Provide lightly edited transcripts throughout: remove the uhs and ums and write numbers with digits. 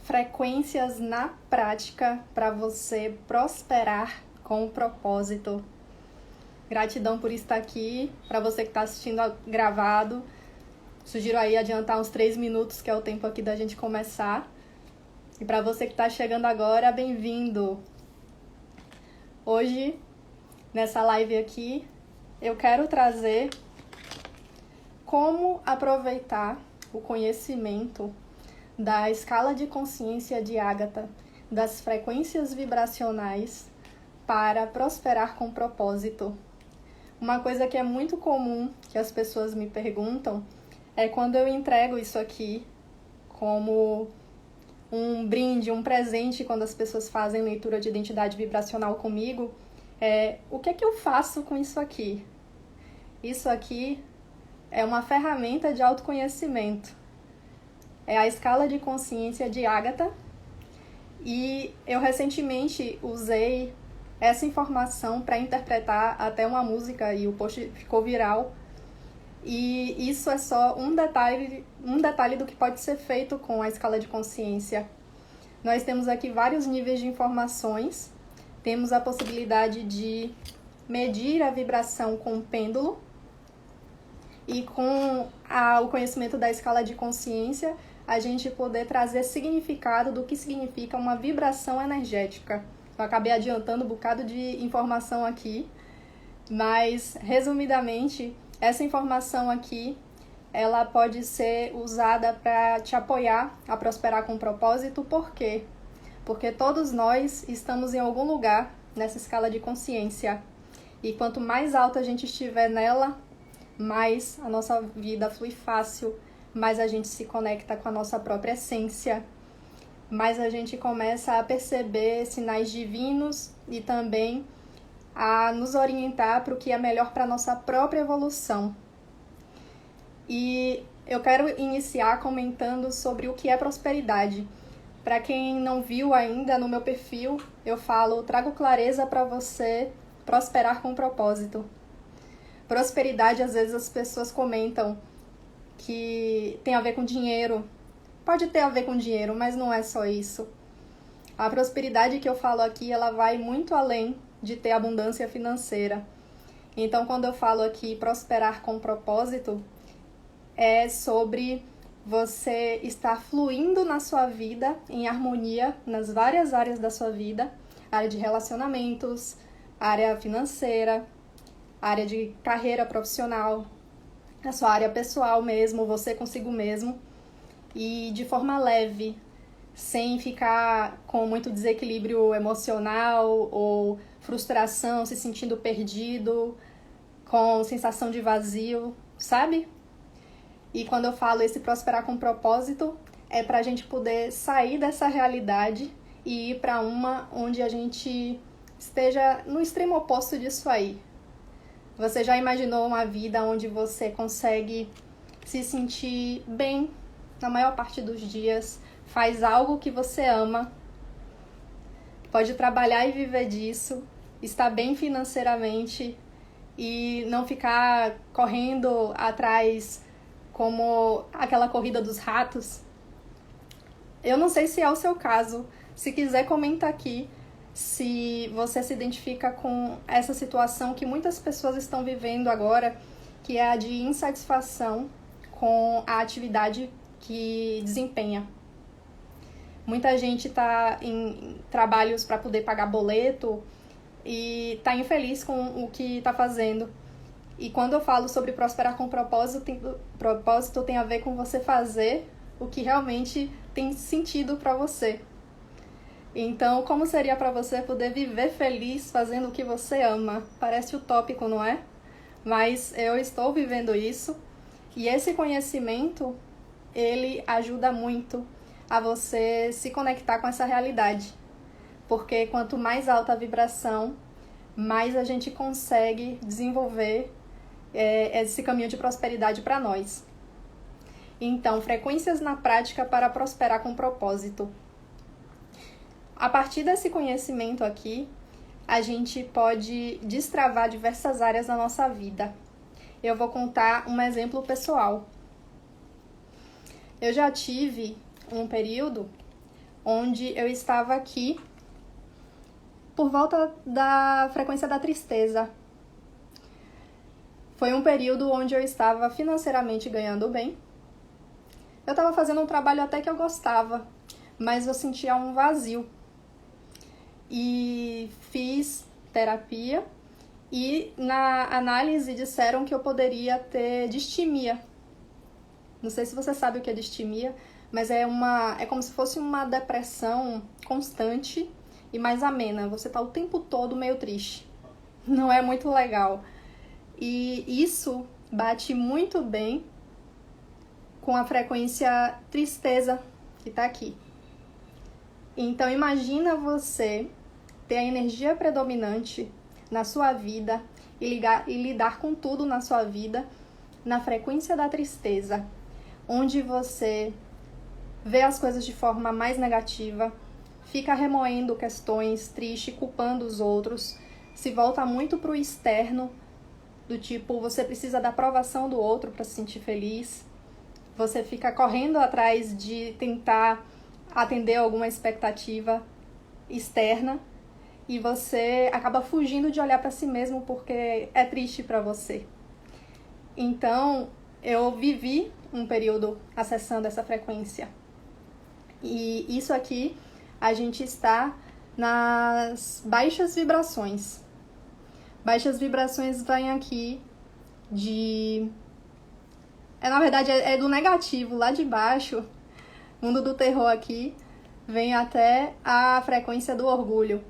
frequências na prática para você prosperar com o propósito. Gratidão por estar aqui. Para você que está assistindo gravado, sugiro aí adiantar uns 3 minutos, que é o tempo aqui da gente começar. E para você que está chegando agora, bem-vindo! Hoje, nessa live aqui, eu quero trazer como aproveitar o conhecimento da escala de consciência de Ágata, das frequências vibracionais, para prosperar com propósito. Uma coisa que é muito comum, que as pessoas me perguntam, é quando eu entrego isso aqui como um brinde, um presente, quando as pessoas fazem leitura de identidade vibracional comigo, o que é que eu faço com isso aqui? Isso aqui é uma ferramenta de autoconhecimento. É a escala de consciência de Ágata, e eu recentemente usei essa informação para interpretar até uma música e o post ficou viral. E isso é só um detalhe do que pode ser feito com a escala de consciência. Nós temos aqui vários níveis de informações. Temos a possibilidade de medir a vibração com o pêndulo. E com o conhecimento da escala de consciência, a gente poder trazer significado do que significa uma vibração energética. Eu acabei adiantando um bocado de informação aqui, mas, resumidamente, essa informação aqui, ela pode ser usada para te apoiar a prosperar com propósito. Por quê? Porque todos nós estamos em algum lugar nessa escala de consciência. E quanto mais alta a gente estiver nela, mais a nossa vida flui fácil, mais a gente se conecta com a nossa própria essência, mais a gente começa a perceber sinais divinos e também a nos orientar para o que é melhor para a nossa própria evolução. E eu quero iniciar comentando sobre o que é prosperidade. Para quem não viu ainda, no meu perfil eu trago clareza para você prosperar com propósito. Prosperidade, às vezes as pessoas comentam que tem a ver com dinheiro. Pode ter a ver com dinheiro, mas não é só isso. A prosperidade que eu falo aqui, ela vai muito além de ter abundância financeira. Então, quando eu falo aqui prosperar com propósito, é sobre você estar fluindo na sua vida em harmonia nas várias áreas da sua vida, área de relacionamentos, área financeira, área de carreira profissional, a sua área pessoal mesmo, você consigo mesmo, e de forma leve, sem ficar com muito desequilíbrio emocional ou frustração, se sentindo perdido, com sensação de vazio, sabe? E quando eu falo esse prosperar com propósito, é para a gente poder sair dessa realidade e ir para uma onde a gente esteja no extremo oposto disso aí. Você já imaginou uma vida onde você consegue se sentir bem na maior parte dos dias, faz algo que você ama, pode trabalhar e viver disso, estar bem financeiramente e não ficar correndo atrás como aquela corrida dos ratos? Eu não sei se é o seu caso. Se quiser, comenta aqui se você se identifica com essa situação que muitas pessoas estão vivendo agora, que é a de insatisfação com a atividade que desempenha. Muita gente está em trabalhos para poder pagar boleto e está infeliz com o que está fazendo. E quando eu falo sobre prosperar com propósito tem a ver com você fazer o que realmente tem sentido para você. Então, como seria para você poder viver feliz fazendo o que você ama? Parece utópico, não é? Mas eu estou vivendo isso. E esse conhecimento, ele ajuda muito a você se conectar com essa realidade. Porque quanto mais alta a vibração, mais a gente consegue desenvolver esse caminho de prosperidade para nós. Então, frequências na prática para prosperar com propósito. A partir desse conhecimento aqui, a gente pode destravar diversas áreas da nossa vida. Eu vou contar um exemplo pessoal. Eu já tive um período onde eu estava aqui por volta da frequência da tristeza. Foi um período onde eu estava financeiramente ganhando bem. Eu estava fazendo um trabalho até que eu gostava, mas eu sentia um vazio. E fiz terapia e na análise disseram que eu poderia ter distimia. Não sei se você sabe o que é distimia, mas é como se fosse uma depressão constante e mais amena. Você tá o tempo todo meio triste. Não é muito legal. E isso bate muito bem com a frequência tristeza que tá aqui. Então imagina você ter a energia predominante na sua vida e lidar com tudo na sua vida na frequência da tristeza, onde você vê as coisas de forma mais negativa, fica remoendo questões tristes, culpando os outros, se volta muito para o externo, do tipo, você precisa da aprovação do outro para se sentir feliz, você fica correndo atrás de tentar atender alguma expectativa externa e você acaba fugindo de olhar para si mesmo porque é triste para você. Então, eu vivi um período acessando essa frequência. E isso aqui, a gente está nas baixas vibrações. Baixas vibrações vêm aqui na verdade, é do negativo, lá de baixo, mundo do terror aqui, vem até a frequência do orgulho.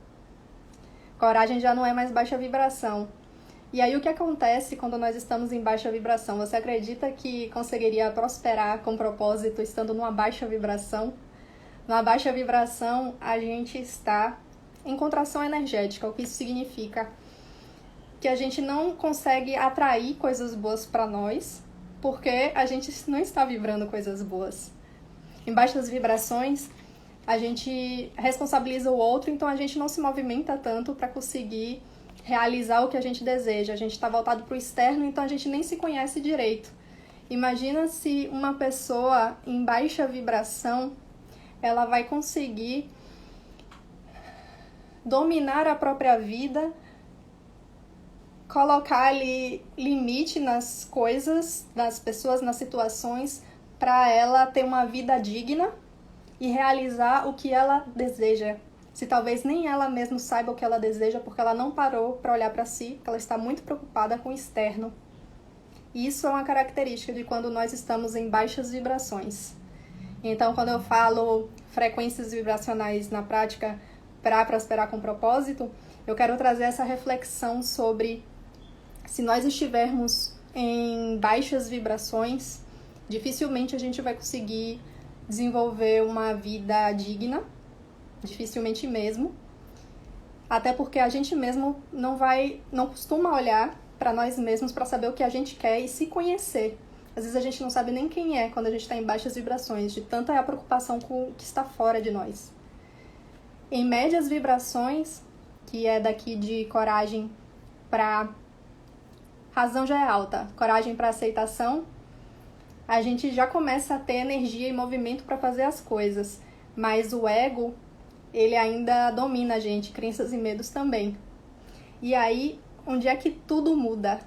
Coragem já não é mais baixa vibração. E aí o que acontece quando nós estamos em baixa vibração? Você acredita que conseguiria prosperar com propósito estando numa baixa vibração? Numa baixa vibração, a gente está em contração energética. O que isso significa? Que a gente não consegue atrair coisas boas para nós, porque a gente não está vibrando coisas boas. Em baixas vibrações, a gente responsabiliza o outro, então a gente não se movimenta tanto para conseguir realizar o que a gente deseja. A gente está voltado para o externo, então a gente nem se conhece direito. Imagina se uma pessoa em baixa vibração, ela vai conseguir dominar a própria vida, colocar ali limite nas coisas, nas pessoas, nas situações, para ela ter uma vida digna e realizar o que ela deseja. Se talvez nem ela mesma saiba o que ela deseja, porque ela não parou para olhar para si, porque ela está muito preocupada com o externo. E isso é uma característica de quando nós estamos em baixas vibrações. Então, quando eu falo frequências vibracionais na prática para prosperar com propósito, eu quero trazer essa reflexão sobre se nós estivermos em baixas vibrações, dificilmente a gente vai conseguir desenvolver uma vida digna, dificilmente mesmo, até porque a gente mesmo não costuma olhar para nós mesmos para saber o que a gente quer e se conhecer. Às vezes a gente não sabe nem quem é quando a gente está em baixas vibrações, de tanta é a preocupação com o que está fora de nós. Em médias vibrações, que é daqui de coragem para razão já é alta, coragem para aceitação, a gente já começa a ter energia e movimento para fazer as coisas, mas o ego, ele ainda domina a gente, crenças e medos também. E aí, onde é que tudo muda?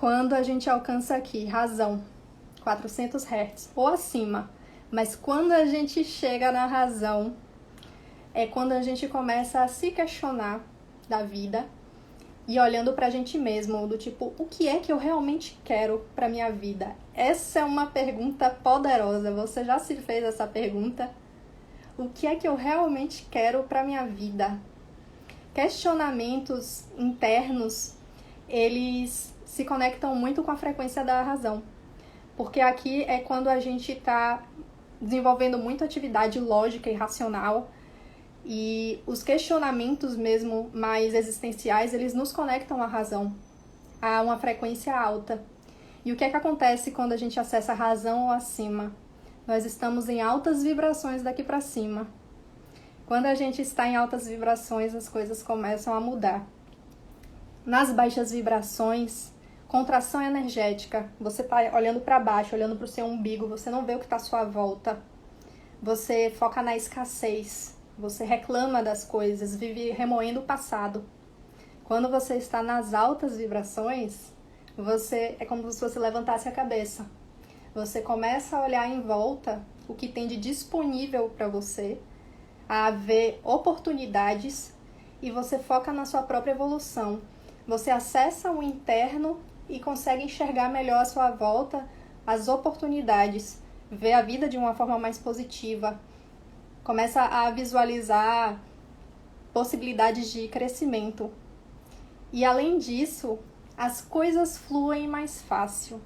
Quando a gente alcança aqui, razão, 400 Hz ou acima. Mas quando a gente chega na razão, é quando a gente começa a se questionar da vida e olhando pra gente mesmo, do tipo, o que é que eu realmente quero pra minha vida? Essa é uma pergunta poderosa. Você já se fez essa pergunta? O que é que eu realmente quero pra minha vida? Questionamentos internos, eles se conectam muito com a frequência da razão. Porque aqui é quando a gente está desenvolvendo muita atividade lógica e racional, e os questionamentos mesmo mais existenciais, eles nos conectam à razão, a uma frequência alta. E o que é que acontece quando a gente acessa a razão ou acima? Nós estamos em altas vibrações daqui para cima. Quando a gente está em altas vibrações, as coisas começam a mudar. Nas baixas vibrações, contração energética, você está olhando para baixo, olhando para o seu umbigo, você não vê o que está à sua volta. Você foca na escassez, você reclama das coisas, vive remoendo o passado. Quando você está nas altas vibrações, é como se você levantasse a cabeça. Você começa a olhar em volta o que tem de disponível para você, a ver oportunidades e você foca na sua própria evolução. Você acessa o interno e consegue enxergar melhor à sua volta as oportunidades, ver a vida de uma forma mais positiva, começa a visualizar possibilidades de crescimento. E além disso, as coisas fluem mais fácil.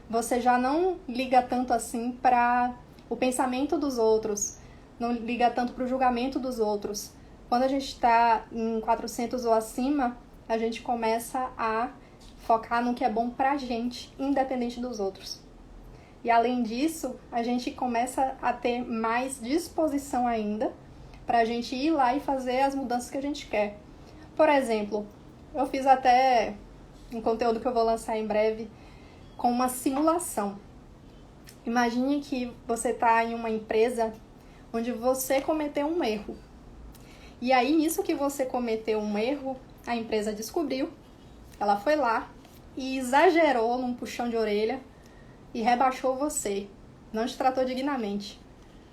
Você já não liga tanto assim para o pensamento dos outros, não liga tanto para o julgamento dos outros. Quando a gente está em 400 ou acima, a gente começa a focar no que é bom para a gente, independente dos outros. E além disso, a gente começa a ter mais disposição ainda para a gente ir lá e fazer as mudanças que a gente quer. Por exemplo, eu fiz até um conteúdo que eu vou lançar em breve com uma simulação. Imagine que você está em uma empresa onde você cometeu um erro. E aí, nisso que você cometeu um erro, a empresa descobriu, ela foi lá e exagerou num puxão de orelha e rebaixou você, não te tratou dignamente.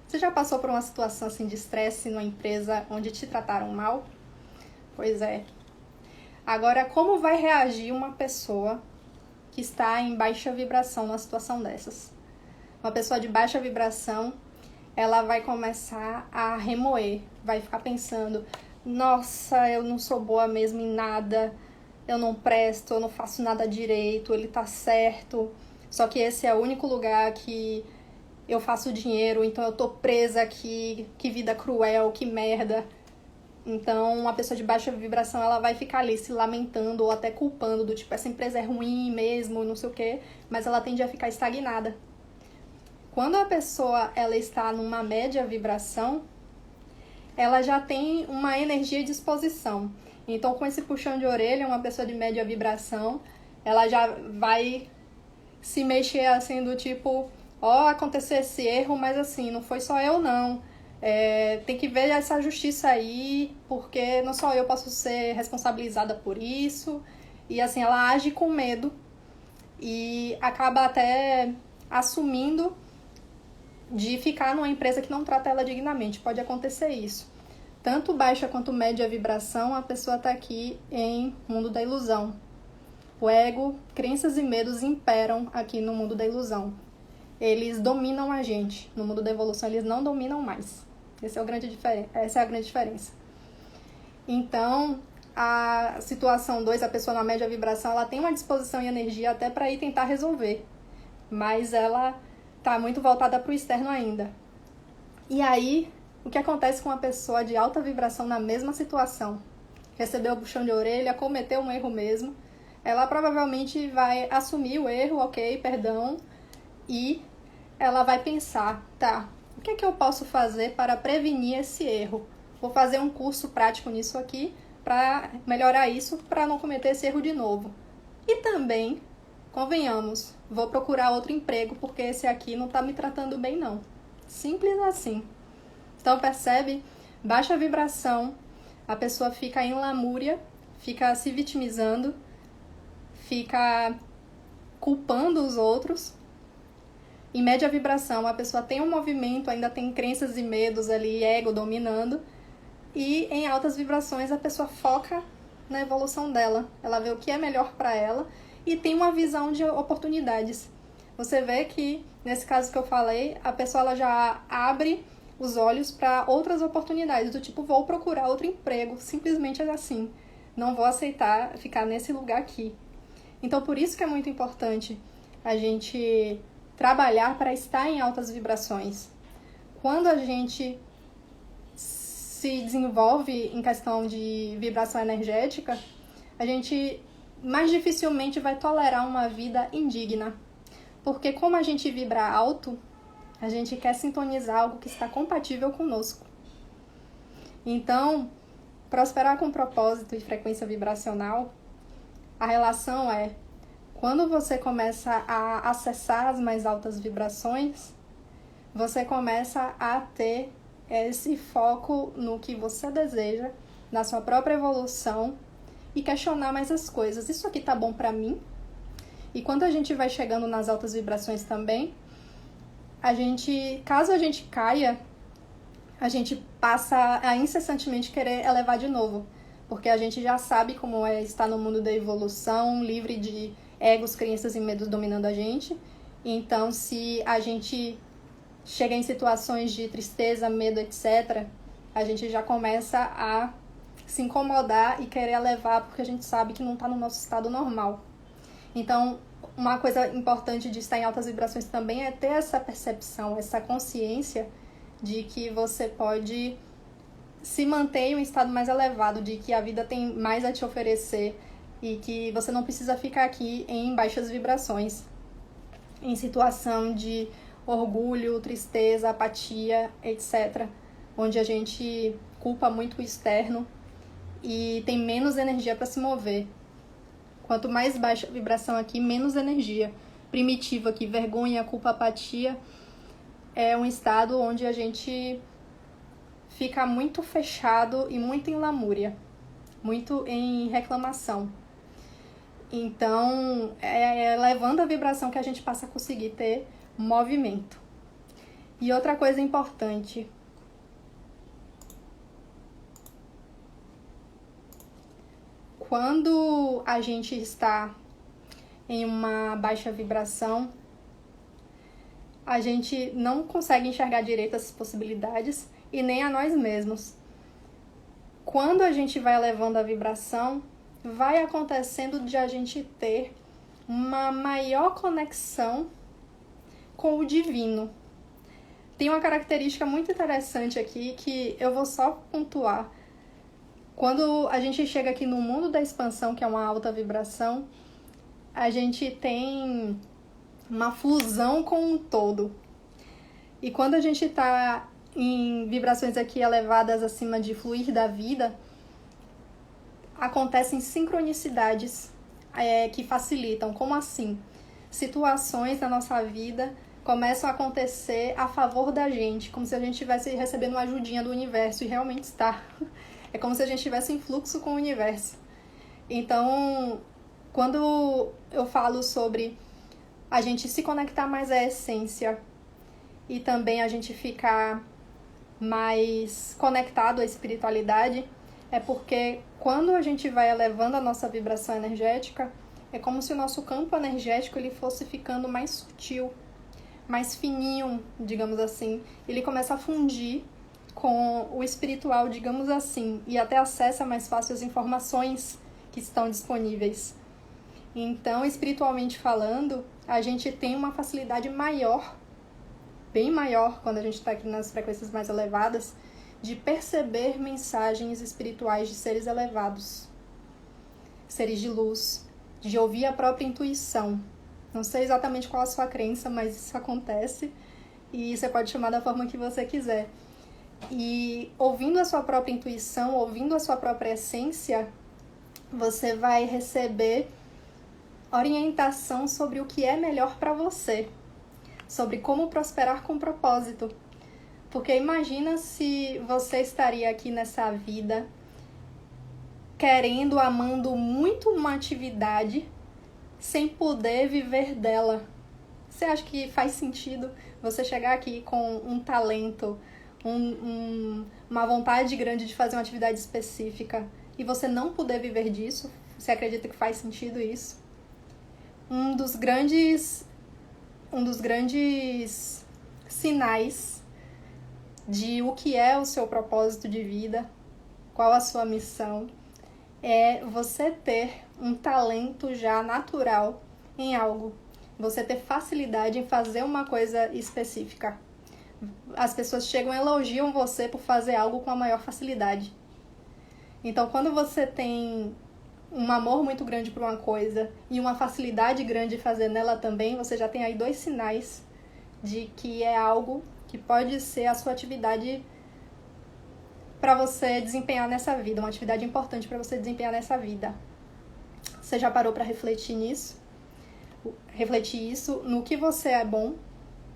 Você já passou por uma situação assim de estresse numa empresa onde te trataram mal? Pois é. Agora, como vai reagir uma pessoa que está em baixa vibração numa situação dessas? Uma pessoa de baixa vibração, ela vai começar a remoer, vai ficar pensando: nossa, eu não sou boa mesmo em nada, eu não presto, eu não faço nada direito, ele tá certo, só que esse é o único lugar que eu faço dinheiro, então eu tô presa aqui, que vida cruel, que merda. Então, uma pessoa de baixa vibração, ela vai ficar ali se lamentando ou até culpando, do tipo, essa empresa é ruim mesmo, não sei o quê, mas ela tende a ficar estagnada. Quando a pessoa ela está numa média vibração, ela já tem uma energia e disposição. Então, com esse puxão de orelha, uma pessoa de média vibração, ela já vai se mexer assim do tipo: ó, aconteceu esse erro, mas assim, não foi só eu não. Tem que ver essa justiça aí, porque não só eu posso ser responsabilizada por isso. E assim, ela age com medo e acaba até assumindo de ficar numa empresa que não trata ela dignamente. Pode acontecer isso. Tanto baixa quanto média vibração, a pessoa está aqui em mundo da ilusão. O ego, crenças e medos imperam aqui no mundo da ilusão. Eles dominam a gente. No mundo da evolução, eles não dominam mais. Essa é a grande diferença. Então, a situação 2, a pessoa na média vibração, ela tem uma disposição e energia até para ir tentar resolver. Mas ela está muito voltada para o externo ainda. E aí, o que acontece com uma pessoa de alta vibração na mesma situação? Recebeu o puxão de orelha, cometeu um erro mesmo. Ela provavelmente vai assumir o erro, ok, perdão, e ela vai pensar: tá, o que é que eu posso fazer para prevenir esse erro? Vou fazer um curso prático nisso aqui para melhorar isso, para não cometer esse erro de novo. E também, convenhamos, vou procurar outro emprego porque esse aqui não está me tratando bem não. Simples assim. Então percebe? Baixa vibração, a pessoa fica em lamúria, fica se vitimizando, fica culpando os outros. Em média vibração, a pessoa tem um movimento, ainda tem crenças e medos ali, ego dominando. E em altas vibrações, a pessoa foca na evolução dela. Ela vê o que é melhor para ela e tem uma visão de oportunidades. Você vê que, nesse caso que eu falei, a pessoa ela já abre os olhos para outras oportunidades, do tipo: vou procurar outro emprego, simplesmente assim. Não vou aceitar ficar nesse lugar aqui. Então, por isso que é muito importante a gente trabalhar para estar em altas vibrações. Quando a gente se desenvolve em questão de vibração energética, a gente mais dificilmente vai tolerar uma vida indigna. Porque como a gente vibra alto, a gente quer sintonizar algo que está compatível conosco. Então, prosperar com propósito e frequência vibracional, a relação é: quando você começa a acessar as mais altas vibrações, você começa a ter esse foco no que você deseja, na sua própria evolução e questionar mais as coisas. Isso aqui tá bom pra mim? E quando a gente vai chegando nas altas vibrações também, caso a gente caia, a gente passa a incessantemente querer elevar de novo, porque a gente já sabe como é estar no mundo da evolução, livre de egos, crenças e medos dominando a gente. Então, se a gente chega em situações de tristeza, medo, etc., a gente já começa a se incomodar e querer elevar, porque a gente sabe que não está no nosso estado normal. Então, uma coisa importante de estar em altas vibrações também é ter essa percepção, essa consciência de que você pode se manter em um estado mais elevado, de que a vida tem mais a te oferecer e que você não precisa ficar aqui em baixas vibrações, em situação de orgulho, tristeza, apatia, etc., onde a gente culpa muito o externo e tem menos energia para se mover. Quanto mais baixa a vibração aqui, menos energia. Primitiva aqui, vergonha, culpa, apatia, é um estado onde a gente fica muito fechado e muito em lamúria, muito em reclamação. Então, é elevando a vibração que a gente passa a conseguir ter movimento. E outra coisa importante, quando a gente está em uma baixa vibração, a gente não consegue enxergar direito essas possibilidades e nem a nós mesmos. Quando a gente vai elevando a vibração, vai acontecendo de a gente ter uma maior conexão com o divino. Tem uma característica muito interessante aqui que eu vou só pontuar. Quando a gente chega aqui no mundo da expansão, que é uma alta vibração, a gente tem uma fusão com um todo. E quando a gente está em vibrações aqui elevadas acima de fluir da vida, acontecem sincronicidades que facilitam. Como assim? Situações da nossa vida começam a acontecer a favor da gente, como se a gente estivesse recebendo uma ajudinha do universo, e realmente está. É como se a gente estivesse em fluxo com o universo. Então, quando eu falo sobre a gente se conectar mais à essência e também a gente ficar mais conectado à espiritualidade, é porque quando a gente vai elevando a nossa vibração energética, é como se o nosso campo energético ele fosse ficando mais sutil, mais fininho, digamos assim. Ele começa a fundir com o espiritual, digamos assim, e até acessa mais fácil as informações que estão disponíveis. Então, espiritualmente falando, a gente tem uma facilidade maior, bem maior, quando a gente está aqui nas frequências mais elevadas, de perceber mensagens espirituais de seres elevados, seres de luz, de ouvir a própria intuição. Não sei exatamente qual a sua crença, mas isso acontece e você pode chamar da forma que você quiser. E ouvindo a sua própria intuição, ouvindo a sua própria essência, você vai receber orientação sobre o que é melhor para você, sobre como prosperar com propósito. Porque imagina se você estaria aqui nessa vida querendo, amando muito uma atividade sem poder viver dela. Você acha que faz sentido você chegar aqui com um talento, uma vontade grande de fazer uma atividade específica e você não poder viver disso? Você acredita que faz sentido isso? Um dos grandes sinais de o que é o seu propósito de vida, qual a sua missão, é você ter um talento já natural em algo. Você ter facilidade em fazer uma coisa específica. As pessoas chegam e elogiam você por fazer algo com a maior facilidade. Então, quando você tem um amor muito grande por uma coisa e uma facilidade grande de fazer nela também, você já tem aí 2 sinais de que é algo que pode ser a sua atividade para você desempenhar nessa vida, uma atividade importante para você desempenhar nessa vida. Você já parou para refletir nisso? Refletir isso no que você é bom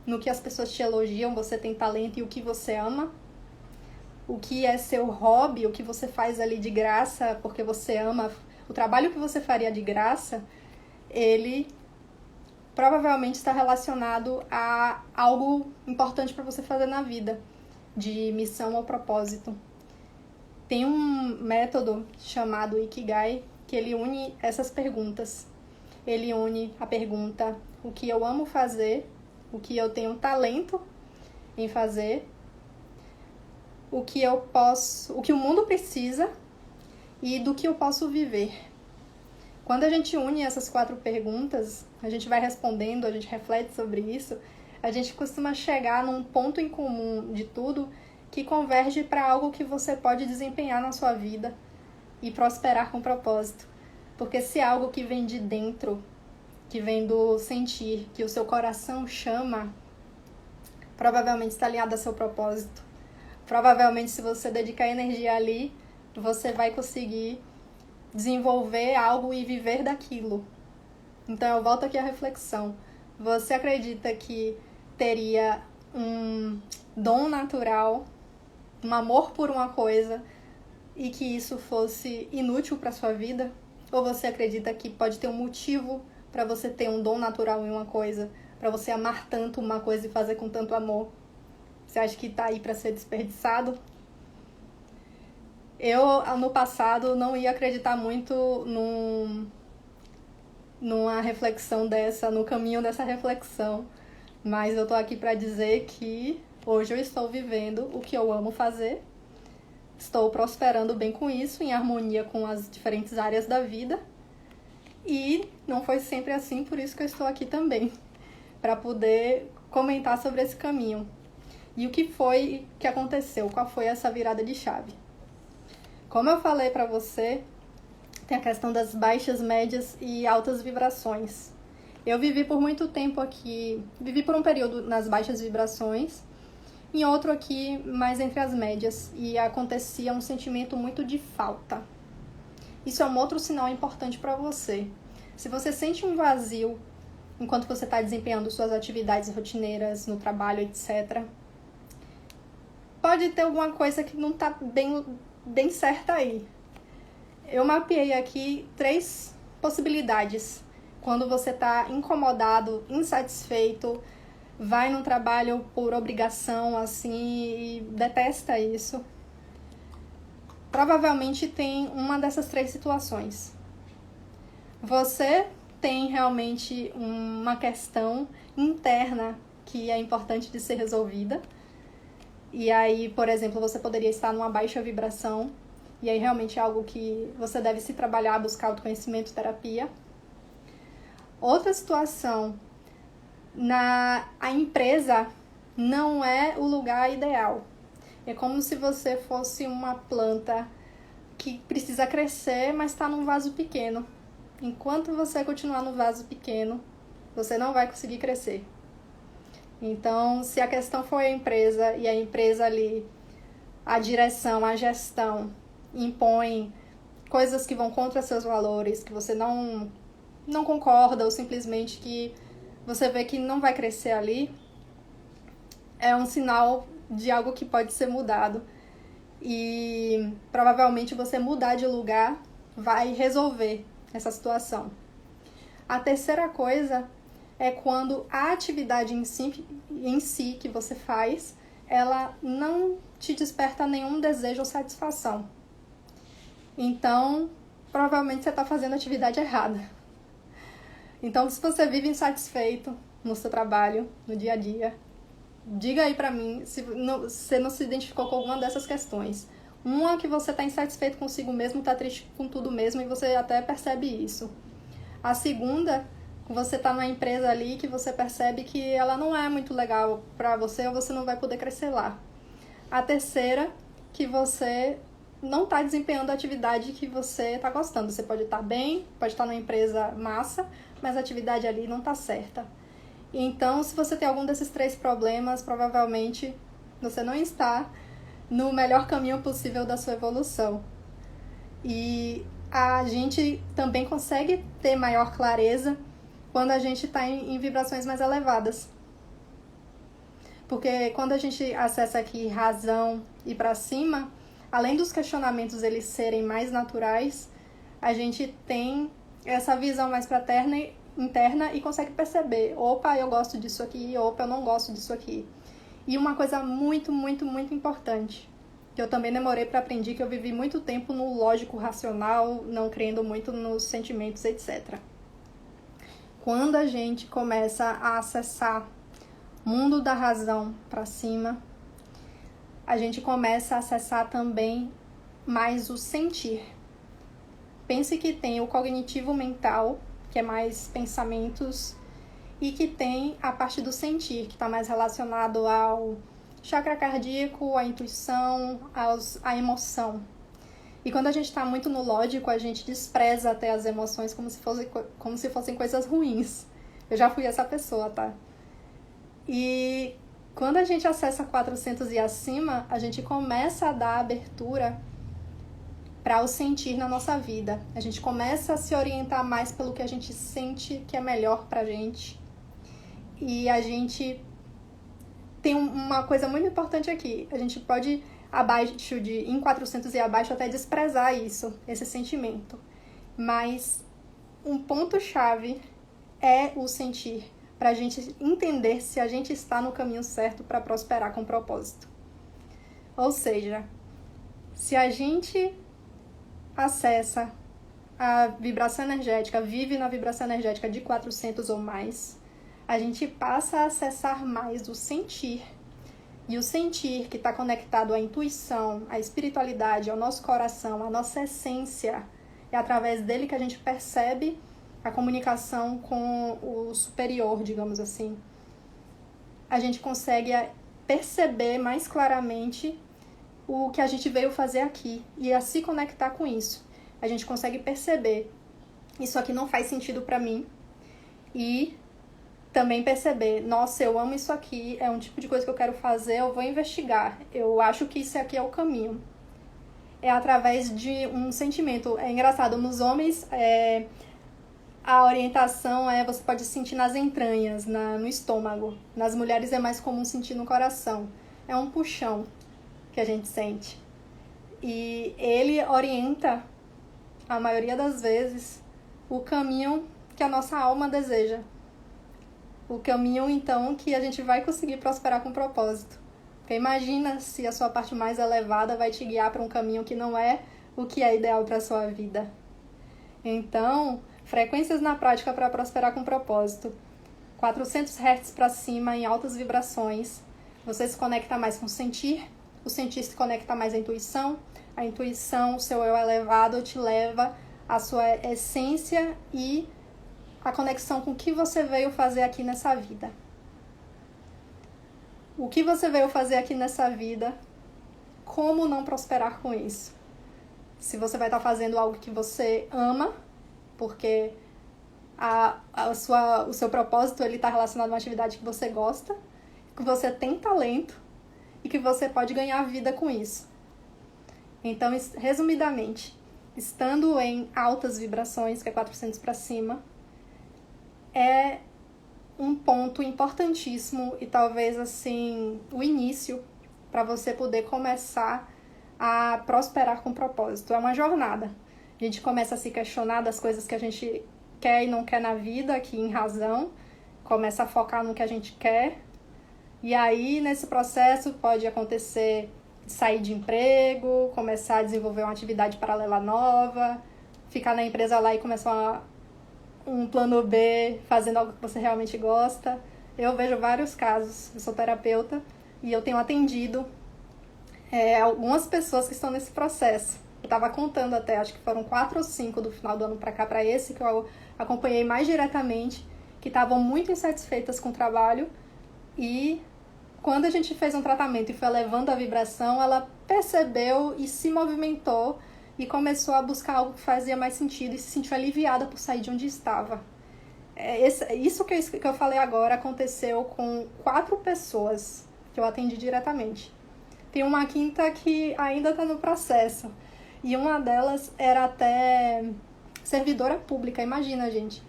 no que as pessoas te elogiam, você tem talento e o que você ama. O que é seu hobby, o que você faz ali de graça porque você ama. O trabalho que você faria de graça, ele provavelmente está relacionado a algo importante para você fazer na vida, de missão ou propósito. Tem um método chamado Ikigai que ele une essas perguntas. Ele une a pergunta: o que eu amo fazer, o que eu tenho talento em fazer, o que o mundo precisa e do que eu posso viver. Quando a gente une essas 4 perguntas, a gente vai respondendo, a gente reflete sobre isso, a gente costuma chegar num ponto em comum de tudo que converge para algo que você pode desempenhar na sua vida e prosperar com propósito. Porque se é algo que vem de dentro, que vem do sentir, que o seu coração chama, provavelmente está alinhado ao seu propósito. Provavelmente, se você dedicar energia ali, você vai conseguir desenvolver algo e viver daquilo. Então, eu volto aqui à reflexão. Você acredita que teria um dom natural, um amor por uma coisa e que isso fosse inútil para sua vida? Ou você acredita que pode ter um motivo para você ter um dom natural em uma coisa, para você amar tanto uma coisa e fazer com tanto amor? Você acha que está aí para ser desperdiçado? Eu, no passado, não ia acreditar muito numa reflexão dessa, no caminho dessa reflexão. Mas eu tô aqui para dizer que hoje eu estou vivendo o que eu amo fazer. Estou prosperando bem com isso, em harmonia com as diferentes áreas da vida. E não foi sempre assim, por isso que eu estou aqui também, para poder comentar sobre esse caminho. E o que foi que aconteceu? Qual foi essa virada de chave? Como eu falei para você, tem a questão das baixas, médias e altas vibrações. Eu vivi por muito tempo aqui, vivi por um período nas baixas vibrações, em outro aqui mais entre as médias, e acontecia um sentimento muito de falta. Isso é um outro sinal importante para você. Se você sente um vazio enquanto você está desempenhando suas atividades rotineiras no trabalho, etc., pode ter alguma coisa que não está bem certa aí. Eu mapeei aqui 3 possibilidades. Quando você está incomodado, insatisfeito, vai no trabalho por obrigação, assim, e detesta isso, provavelmente tem uma dessas 3 situações. Você tem realmente uma questão interna que é importante de ser resolvida. E aí, por exemplo, você poderia estar numa baixa vibração, e aí realmente é algo que você deve se trabalhar, buscar autoconhecimento, terapia. Outra situação, a empresa não é o lugar ideal. É como se você fosse uma planta que precisa crescer, mas está num vaso pequeno. Enquanto você continuar no vaso pequeno, você não vai conseguir crescer. Então, se a questão for a empresa e a empresa ali, a direção, a gestão, impõe coisas que vão contra seus valores, que você não concorda ou simplesmente que você vê que não vai crescer ali, é um sinal de algo que pode ser mudado. E provavelmente você mudar de lugar vai resolver essa situação. A terceira coisa é quando a atividade em si que você faz, ela não te desperta nenhum desejo ou satisfação. Então, provavelmente você está fazendo a atividade errada. Então, se você vive insatisfeito no seu trabalho, no dia a dia, diga aí pra mim se você não se identificou com alguma dessas questões. Uma que você está insatisfeito consigo mesmo, está triste com tudo mesmo e você até percebe isso. A segunda, você está numa empresa ali que você percebe que ela não é muito legal para você ou você não vai poder crescer lá. A terceira, que você não está desempenhando a atividade que você está gostando. Você pode estar bem, pode estar numa empresa massa, mas a atividade ali não está certa. Então, se você tem algum desses 3 problemas, provavelmente você não está no melhor caminho possível da sua evolução. E a gente também consegue ter maior clareza quando a gente está em vibrações mais elevadas. Porque quando a gente acessa aqui razão e para cima, além dos questionamentos eles serem mais naturais, a gente tem essa visão mais interna e consegue perceber, opa, eu gosto disso aqui, opa, eu não gosto disso aqui. E uma coisa muito, muito, muito importante, que eu também demorei para aprender, que eu vivi muito tempo no lógico racional, não crendo muito nos sentimentos, etc. Quando a gente começa a acessar o mundo da razão para cima, a gente começa a acessar também mais o sentir. Pense que tem o cognitivo mental, que é mais pensamentos, e que tem a parte do sentir, que está mais relacionado ao chakra cardíaco, à intuição, à emoção. E quando a gente está muito no lógico, a gente despreza até as emoções como se fossem coisas ruins. Eu já fui essa pessoa, tá? E quando a gente acessa 400 e acima, a gente começa a dar abertura para o sentir na nossa vida. A gente começa a se orientar mais pelo que a gente sente que é melhor pra gente. E a gente tem uma coisa muito importante aqui. A gente pode, em 400 e abaixo, até desprezar isso, esse sentimento. Mas um ponto-chave é o sentir, para a gente entender se a gente está no caminho certo para prosperar com propósito. Ou seja, se a gente acessa a vibração energética, vive na vibração energética de 400 ou mais, a gente passa a acessar mais o sentir. E o sentir que está conectado à intuição, à espiritualidade, ao nosso coração, à nossa essência, é através dele que a gente percebe a comunicação com o superior, digamos assim. A gente consegue perceber mais claramente o que a gente veio fazer aqui e a se conectar com isso. A gente consegue perceber, isso aqui não faz sentido para mim, e também perceber, nossa, eu amo isso aqui, é um tipo de coisa que eu quero fazer, eu vou investigar, eu acho que isso aqui é o caminho. É através de um sentimento. É engraçado, nos homens, a orientação você pode sentir nas entranhas, no estômago. Nas mulheres é mais comum sentir no coração. É um puxão que a gente sente. E ele orienta, a maioria das vezes, o caminho que a nossa alma deseja. O caminho, então, que a gente vai conseguir prosperar com propósito. Porque imagina se a sua parte mais elevada vai te guiar para um caminho que não é o que é ideal para a sua vida. Então, frequências na prática para prosperar com propósito. 400 Hz para cima, em altas vibrações. Você se conecta mais com o sentir sentir se conecta mais à intuição. A intuição, o seu eu elevado, te leva à sua essência e a conexão com o que você veio fazer aqui nessa vida. O que você veio fazer aqui nessa vida, como não prosperar com isso? Se você vai estar fazendo algo que você ama, porque o seu propósito está relacionado a uma atividade que você gosta, que você tem talento e que você pode ganhar vida com isso. Então, resumidamente, estando em altas vibrações, que é 400 para cima, é um ponto importantíssimo e talvez assim o início para você poder começar a prosperar com propósito. É uma jornada. A gente começa a se questionar das coisas que a gente quer e não quer na vida, aqui em razão, começa a focar no que a gente quer, e aí nesse processo pode acontecer sair de emprego, começar a desenvolver uma atividade paralela nova, ficar na empresa lá e começar um plano B, fazendo algo que você realmente gosta. Eu vejo vários casos, eu sou terapeuta e eu tenho atendido algumas pessoas que estão nesse processo. Eu estava contando até, acho que foram 4 ou 5 do final do ano para cá, para esse que eu acompanhei mais diretamente, que estavam muito insatisfeitas com o trabalho, e quando a gente fez um tratamento e foi elevando a vibração, ela percebeu e se movimentou e começou a buscar algo que fazia mais sentido e se sentiu aliviada por sair de onde estava. Isso que eu falei agora aconteceu com 4 pessoas que eu atendi diretamente. Tem uma quinta que ainda está no processo. E uma delas era até servidora pública. Imagina, gente.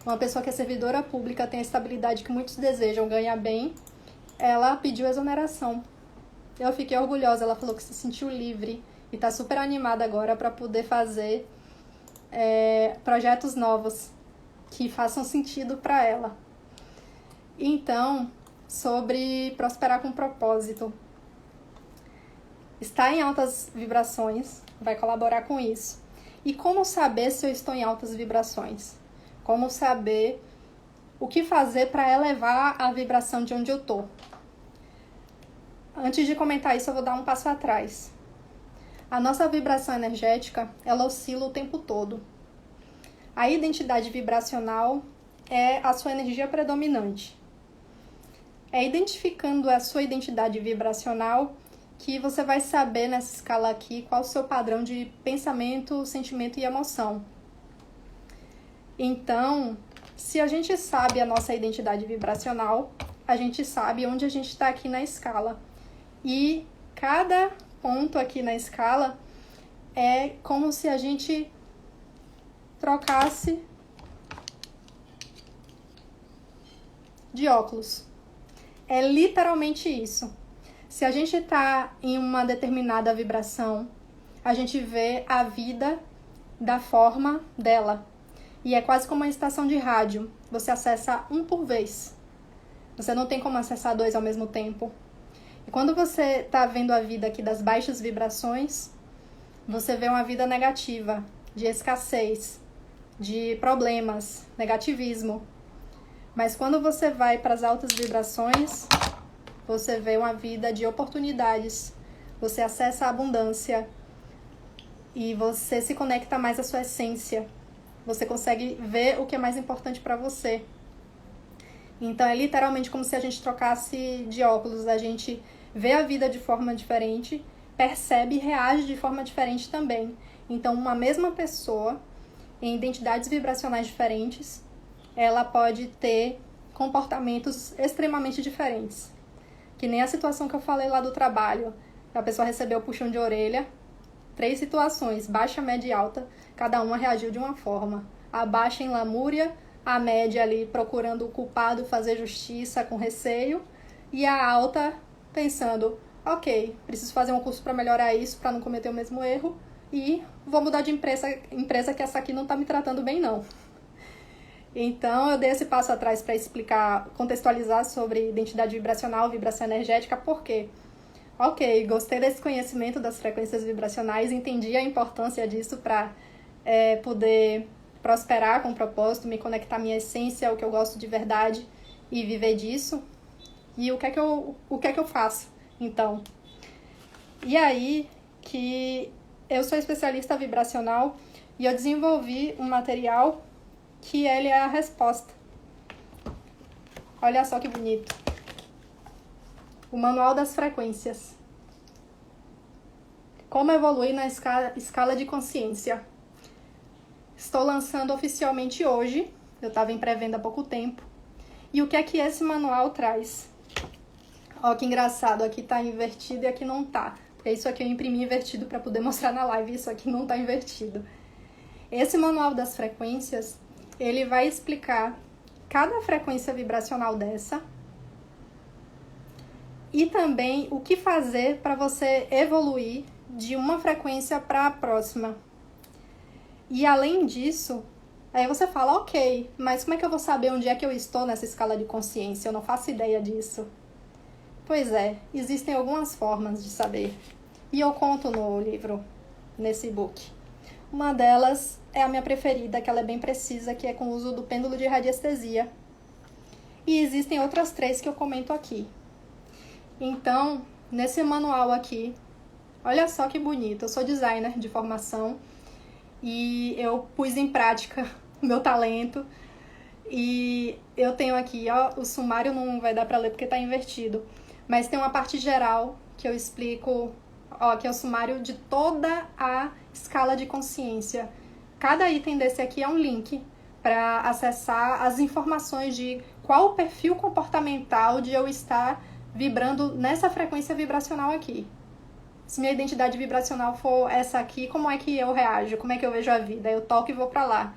Uma pessoa que é servidora pública tem a estabilidade que muitos desejam, ganha bem. ela pediu exoneração. Eu fiquei orgulhosa, ela falou que se sentiu livre e tá super animada agora para poder fazer projetos novos que façam sentido para ela. Então, sobre prosperar com propósito. Estar em altas vibrações vai colaborar com isso. E como saber se eu estou em altas vibrações? Como saber o que fazer para elevar a vibração de onde eu estou? Antes de comentar isso, eu vou dar um passo atrás. A nossa vibração energética, ela oscila o tempo todo. A identidade vibracional é a sua energia predominante. É identificando a sua identidade vibracional que você vai saber nessa escala aqui qual o seu padrão de pensamento, sentimento e emoção. Então, se a gente sabe a nossa identidade vibracional, a gente sabe onde a gente está aqui na escala. E cada ponto aqui na escala é como se a gente trocasse de óculos. É literalmente isso. Se a gente está em uma determinada vibração, a gente vê a vida da forma dela. E é quase como uma estação de rádio. Você acessa um por vez. Você não tem como acessar dois ao mesmo tempo. E quando você está vendo a vida aqui das baixas vibrações, você vê uma vida negativa, de escassez, de problemas, negativismo. Mas quando você vai para as altas vibrações, você vê uma vida de oportunidades, você acessa a abundância e você se conecta mais à sua essência. Você consegue ver o que é mais importante para você. Então é literalmente como se a gente trocasse de óculos, a gente vê a vida de forma diferente, percebe e reage de forma diferente também. Então uma mesma pessoa, em identidades vibracionais diferentes, ela pode ter comportamentos extremamente diferentes. Que nem a situação que eu falei lá do trabalho. A pessoa recebeu o puxão de orelha. 3 situações, baixa, média e alta. Cada uma reagiu de uma forma. A baixa em lamúria, a média ali procurando o culpado, fazer justiça com receio. E a alta pensando, ok, preciso fazer um curso para melhorar isso, para não cometer o mesmo erro. E vou mudar de empresa que essa aqui não está me tratando bem não. Então, eu dei esse passo atrás para explicar, contextualizar sobre identidade vibracional, vibração energética, por quê? Ok, gostei desse conhecimento das frequências vibracionais, entendi a importância disso para poder prosperar com propósito, me conectar à minha essência, ao que eu gosto de verdade e viver disso. E o que é que eu faço, então? E aí que eu sou especialista vibracional e eu desenvolvi um material que ele é a resposta. Olha só que bonito. O Manual das Frequências. Como evoluir na escala de consciência. Estou lançando oficialmente hoje. Eu estava em pré-venda há pouco tempo. E o que é que esse manual traz? Ó, que engraçado. Aqui está invertido e aqui não está. Porque isso aqui eu imprimi invertido para poder mostrar na live. Isso aqui não está invertido. Esse Manual das Frequências, ele vai explicar cada frequência vibracional dessa e também o que fazer para você evoluir de uma frequência para a próxima. E além disso, aí você fala, ok, mas como é que eu vou saber onde é que eu estou nessa escala de consciência? Eu não faço ideia disso. Pois é, existem algumas formas de saber. E eu conto no livro, nesse e-book. Uma delas é a minha preferida, que ela é bem precisa, que é com o uso do pêndulo de radiestesia. E existem outras 3 que eu comento aqui. Então, nesse manual aqui, olha só que bonito. Eu sou designer de formação e eu pus em prática o meu talento. E eu tenho aqui, ó, o sumário não vai dar para ler porque está invertido. Mas tem uma parte geral que eu explico, ó, que é o sumário de toda a escala de consciência. Cada item desse aqui é um link para acessar as informações de qual o perfil comportamental de eu estar vibrando nessa frequência vibracional aqui. Se minha identidade vibracional for essa aqui, como é que eu reajo? Como é que eu vejo a vida? Eu toco e vou para lá.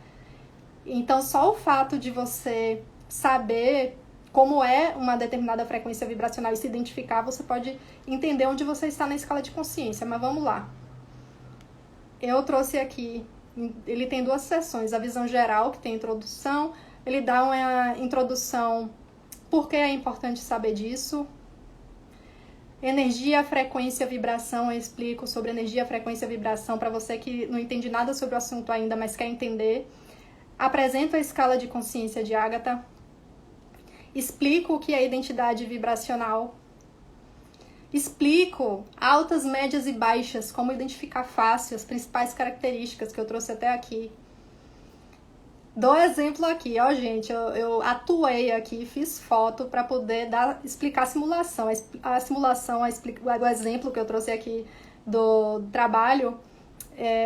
Então, só o fato de você saber como é uma determinada frequência vibracional e se identificar, você pode entender onde você está na escala de consciência. Mas vamos lá. Eu trouxe aqui, ele tem 2 seções, a visão geral, que tem a introdução, ele dá uma introdução, por que é importante saber disso. Energia, frequência, vibração, eu explico sobre energia, frequência, vibração, para você que não entende nada sobre o assunto ainda, mas quer entender. Apresento a escala de consciência de Ágata. Explico o que é identidade vibracional. Explico altas, médias e baixas, como identificar fácil, as principais características que eu trouxe até aqui. Dou exemplo aqui, ó, gente, eu atuei aqui, fiz foto para poder explicar a simulação. O exemplo que eu trouxe aqui do trabalho,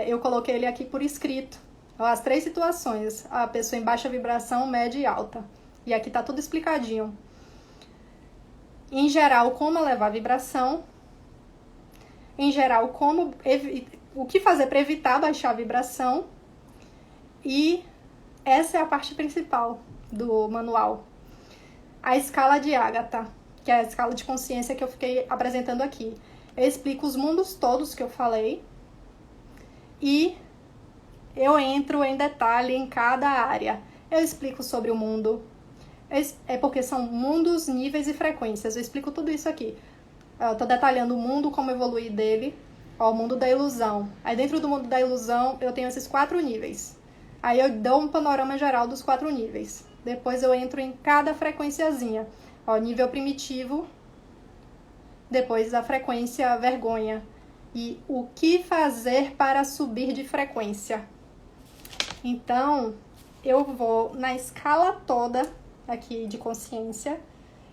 eu coloquei ele aqui por escrito. As 3 situações, a pessoa em baixa vibração, média e alta. E aqui tá tudo explicadinho. Em geral, como elevar a vibração. Em geral, o que fazer para evitar baixar a vibração. E essa é a parte principal do manual. A escala de Ágata, que é a escala de consciência que eu fiquei apresentando aqui. Eu explico os mundos todos que eu falei. E eu entro em detalhe em cada área. Eu explico sobre o mundo. É porque são mundos, níveis e frequências. Eu explico tudo isso aqui. Eu tô detalhando o mundo, como evoluir dele. Ó, o mundo da ilusão. Aí dentro do mundo da ilusão eu tenho esses 4 níveis. Aí eu dou um panorama geral dos 4 níveis. Depois eu entro em cada frequenciazinha. Ó, nível primitivo. Depois a frequência vergonha. E o que fazer para subir de frequência. Então, eu vou na escala toda aqui de consciência,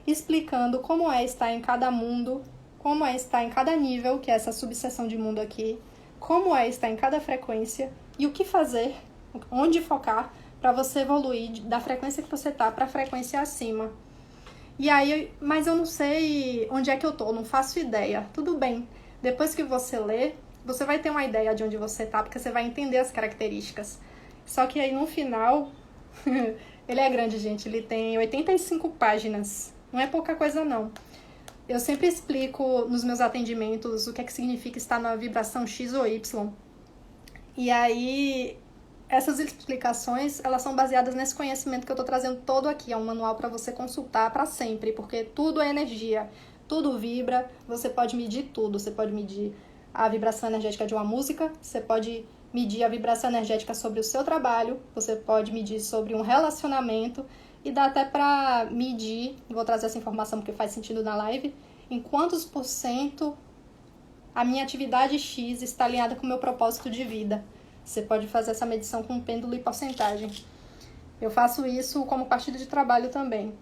explicando como é estar em cada mundo, como é estar em cada nível, que é essa subseção de mundo aqui, como é estar em cada frequência e o que fazer, onde focar para você evoluir da frequência que você está para a frequência acima. E aí, mas eu não sei onde é que eu tô, não faço ideia. Tudo bem, depois que você lê, você vai ter uma ideia de onde você tá, porque você vai entender as características. Só que aí no final, ele é grande, gente, ele tem 85 páginas, não é pouca coisa não. Eu sempre explico nos meus atendimentos o que é que significa estar na vibração X ou Y. E aí, essas explicações, elas são baseadas nesse conhecimento que eu tô trazendo todo aqui. É um manual para você consultar para sempre, porque tudo é energia, tudo vibra, você pode medir tudo. Você pode medir a vibração energética de uma música, você pode medir a vibração energética sobre o seu trabalho, você pode medir sobre um relacionamento e dá até para medir, vou trazer essa informação porque faz sentido na live, em quantos % a minha atividade X está alinhada com o meu propósito de vida. Você pode fazer essa medição com pêndulo e porcentagem. Eu faço isso como partido de trabalho também.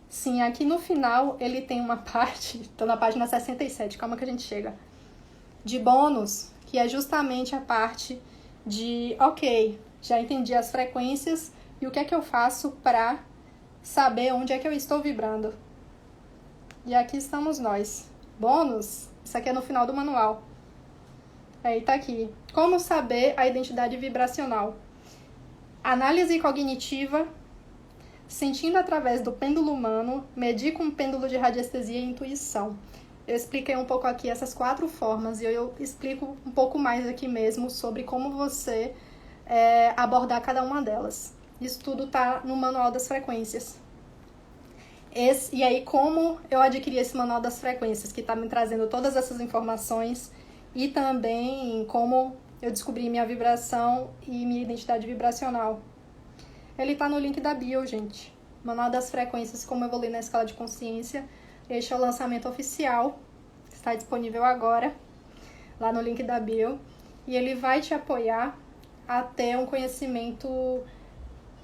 Sim, aqui no final ele tem uma parte, estou na página 67, calma que a gente chega, de bônus, que é justamente a parte de, ok, já entendi as frequências e o que é que eu faço para saber onde é que eu estou vibrando. E aqui estamos nós. Bônus, isso aqui é no final do manual. Aí tá aqui. Como saber a identidade vibracional? Análise cognitiva, sentindo através do pêndulo humano, medir com pêndulo de radiestesia e intuição. Eu expliquei um pouco aqui essas 4 formas e eu explico um pouco mais aqui mesmo sobre como você abordar cada uma delas. Isso tudo tá no Manual das Frequências. E aí, como eu adquiri esse Manual das Frequências, que tá me trazendo todas essas informações e também como eu descobri minha vibração e minha identidade vibracional. Ele tá no link da bio, gente. Manual das Frequências, como evoluir na escala de consciência. Este é o lançamento oficial, está disponível agora, lá no link da bio. E ele vai te apoiar a ter um conhecimento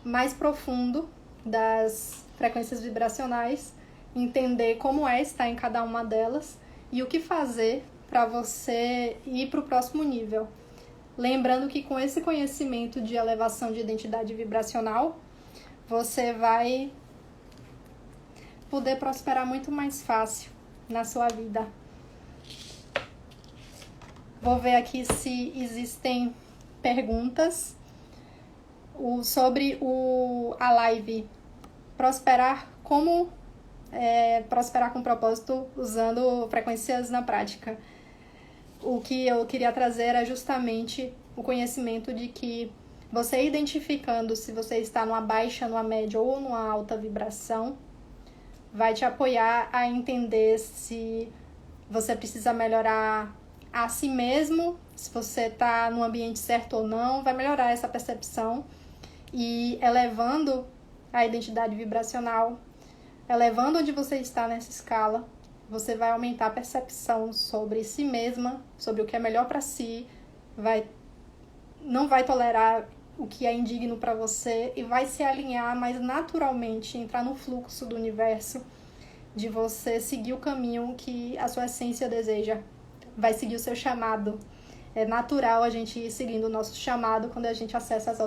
mais profundo das frequências vibracionais, entender como é estar em cada uma delas e o que fazer para você ir para o próximo nível. Lembrando que com esse conhecimento de elevação de identidade vibracional, você vai poder prosperar muito mais fácil na sua vida. Vou ver aqui se existem perguntas sobre a live Prosperar como prosperar com propósito usando frequências na prática. O que eu queria trazer era justamente o conhecimento de que você identificando se você está numa baixa, numa média ou numa alta vibração, vai te apoiar a entender se você precisa melhorar a si mesmo, se você está no ambiente certo ou não, vai melhorar essa percepção e elevando a identidade vibracional, elevando onde você está nessa escala, você vai aumentar a percepção sobre si mesma, sobre o que é melhor para si, não vai tolerar o que é indigno para você e vai se alinhar mais naturalmente, entrar no fluxo do universo, de você seguir o caminho que a sua essência deseja, vai seguir o seu chamado. É natural a gente ir seguindo o nosso chamado quando a gente acessa as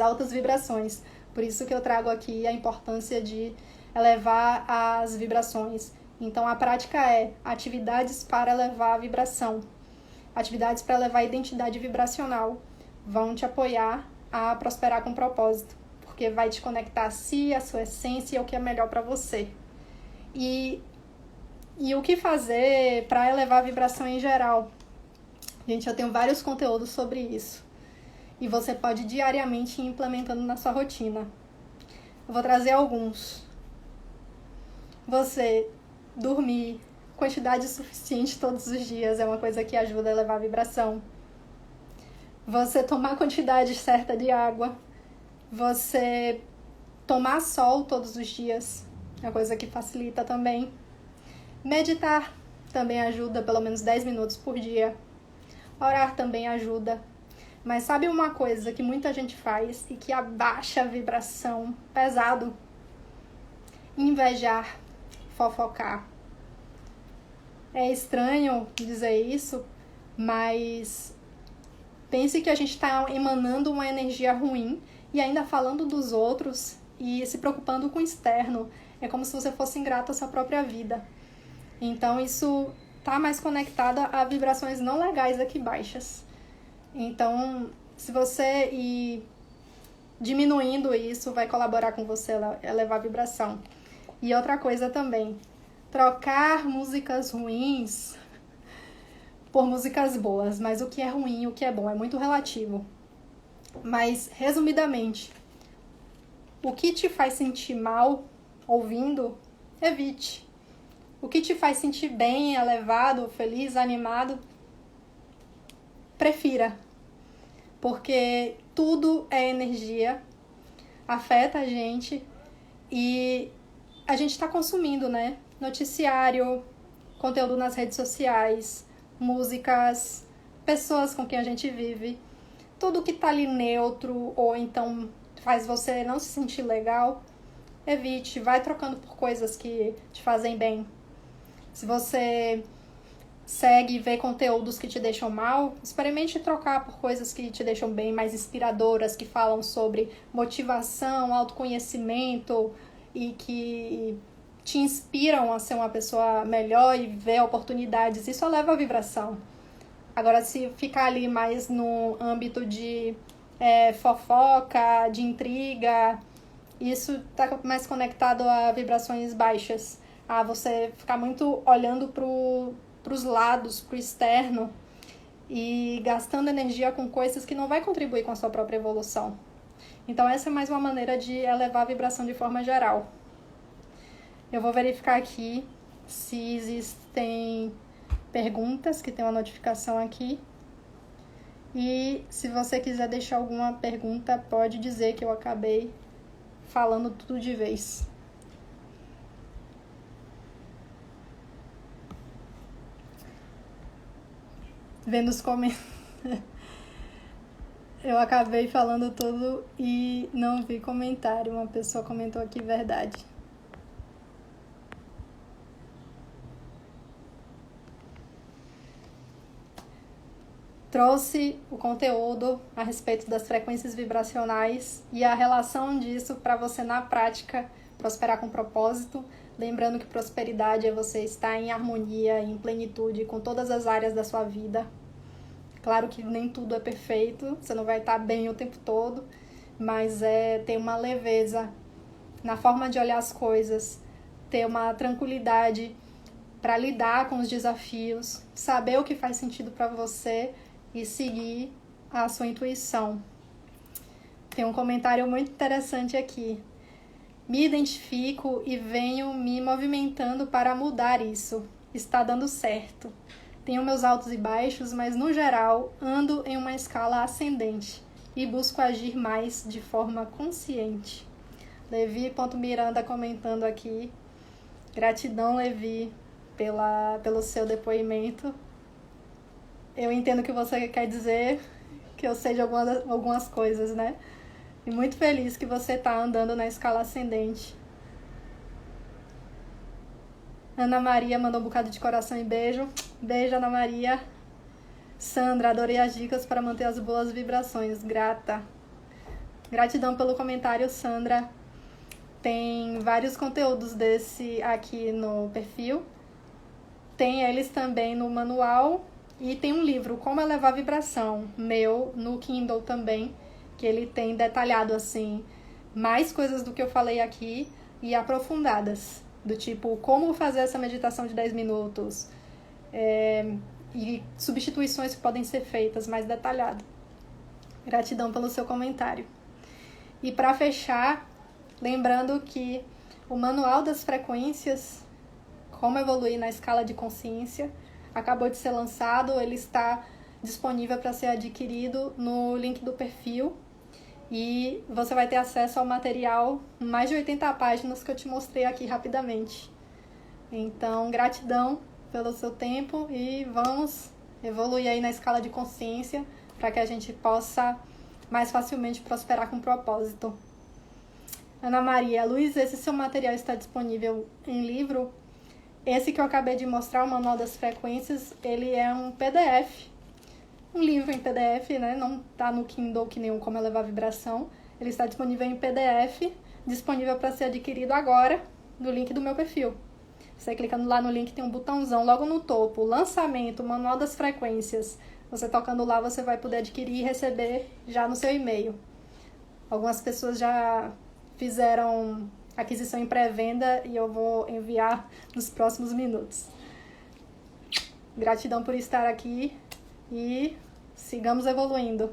altas vibrações. Por isso que eu trago aqui a importância de elevar as vibrações. Então, a prática é atividades para elevar a vibração. Atividades para elevar a identidade vibracional vão te apoiar a prosperar com propósito, porque vai te conectar a si, a sua essência e ao que é melhor para você. E o que fazer para elevar a vibração em geral? Gente, eu tenho vários conteúdos sobre isso. E você pode diariamente ir implementando na sua rotina. Eu vou trazer alguns. Você dormir quantidade suficiente todos os dias é uma coisa que ajuda a elevar a vibração. Você tomar a quantidade certa de água. Você tomar sol todos os dias é uma coisa que facilita também. Meditar também ajuda, pelo menos 10 minutos por dia. Orar também ajuda. Mas sabe uma coisa que muita gente faz e que abaixa a vibração pesado? Invejar, fofocar. É estranho dizer isso, mas pense que a gente está emanando uma energia ruim e ainda falando dos outros e se preocupando com o externo. É como se você fosse ingrato à sua própria vida. Então isso está mais conectado a vibrações não legais aqui baixas. Então, se você ir diminuindo isso, vai colaborar com você elevar a vibração. E outra coisa também, trocar músicas ruins por músicas boas. Mas o que é ruim e o que é bom é muito relativo. Mas, resumidamente, o que te faz sentir mal ouvindo, evite. O que te faz sentir bem, elevado, feliz, animado, prefira. Porque tudo é energia, afeta a gente e a gente está consumindo, né? Noticiário, conteúdo nas redes sociais, músicas, pessoas com quem a gente vive. Tudo que tá ali neutro ou então faz você não se sentir legal, evite, vai trocando por coisas que te fazem bem. Se você segue e vê conteúdos que te deixam mal, experimente trocar por coisas que te deixam bem, mais inspiradoras, que falam sobre motivação, autoconhecimento e que te inspiram a ser uma pessoa melhor e ver oportunidades. Isso eleva a vibração. Agora, se ficar ali mais no âmbito de fofoca, de intriga, isso está mais conectado a vibrações baixas. A você ficar muito olhando para os lados, para o externo e gastando energia com coisas que não vai contribuir com a sua própria evolução. Então essa é mais uma maneira de elevar a vibração de forma geral. Eu vou verificar aqui se existem perguntas, que tem uma notificação aqui. E se você quiser deixar alguma pergunta, pode dizer que eu acabei falando tudo de vez. Vendo os comentários. Eu acabei falando tudo e não vi comentário. Uma pessoa comentou aqui verdade. Trouxe o conteúdo a respeito das frequências vibracionais e a relação disso para você na prática prosperar com propósito. Lembrando que prosperidade é você estar em harmonia, em plenitude com todas as áreas da sua vida. Claro que nem tudo é perfeito, você não vai estar bem o tempo todo, mas é ter uma leveza na forma de olhar as coisas, ter uma tranquilidade para lidar com os desafios, saber o que faz sentido para você e seguir a sua intuição. Tem um comentário muito interessante aqui. Me identifico e venho me movimentando para mudar isso. Está dando certo. Tenho meus altos e baixos, mas no geral ando em uma escala ascendente e busco agir mais de forma consciente. Levi.Miranda comentando aqui. Gratidão, Levi, pelo seu depoimento. Eu entendo que você quer dizer, que eu sei de algumas coisas, né? E muito feliz que você está andando na escala ascendente. Ana Maria mandou um bocado de coração e beijo. Beijo, Ana Maria. Sandra, adorei as dicas para manter as boas vibrações. Grata. Gratidão pelo comentário, Sandra. Tem vários conteúdos desse aqui no perfil. Tem eles também no manual. E tem um livro, Como Elevar a Vibração, meu, no Kindle também, que ele tem detalhado, assim, mais coisas do que eu falei aqui e aprofundadas. Do tipo, como fazer essa meditação de 10 minutos. E substituições que podem ser feitas mais detalhado. Gratidão pelo seu comentário. E para fechar, lembrando que o Manual das Frequências, Como Evoluir na Escala de Consciência, acabou de ser lançado, ele está disponível para ser adquirido no link do perfil e você vai ter acesso ao material, mais de 80 páginas que eu te mostrei aqui rapidamente. Então, gratidão pelo seu tempo e vamos evoluir aí na escala de consciência para que a gente possa mais facilmente prosperar com propósito. Ana Maria, Luiz, esse seu material está disponível em livro? Esse que eu acabei de mostrar, o Manual das Frequências, ele é um PDF, um livro em PDF, né? Não está no Kindle que nem o Como Elevar a Vibração. Ele está disponível em PDF, disponível para ser adquirido agora no link do meu perfil. Você clicando lá no link, tem um botãozão logo no topo, lançamento, Manual das Frequências. Você tocando lá, você vai poder adquirir e receber já no seu e-mail. Algumas pessoas já fizeram aquisição em pré-venda e eu vou enviar nos próximos minutos. Gratidão por estar aqui e sigamos evoluindo.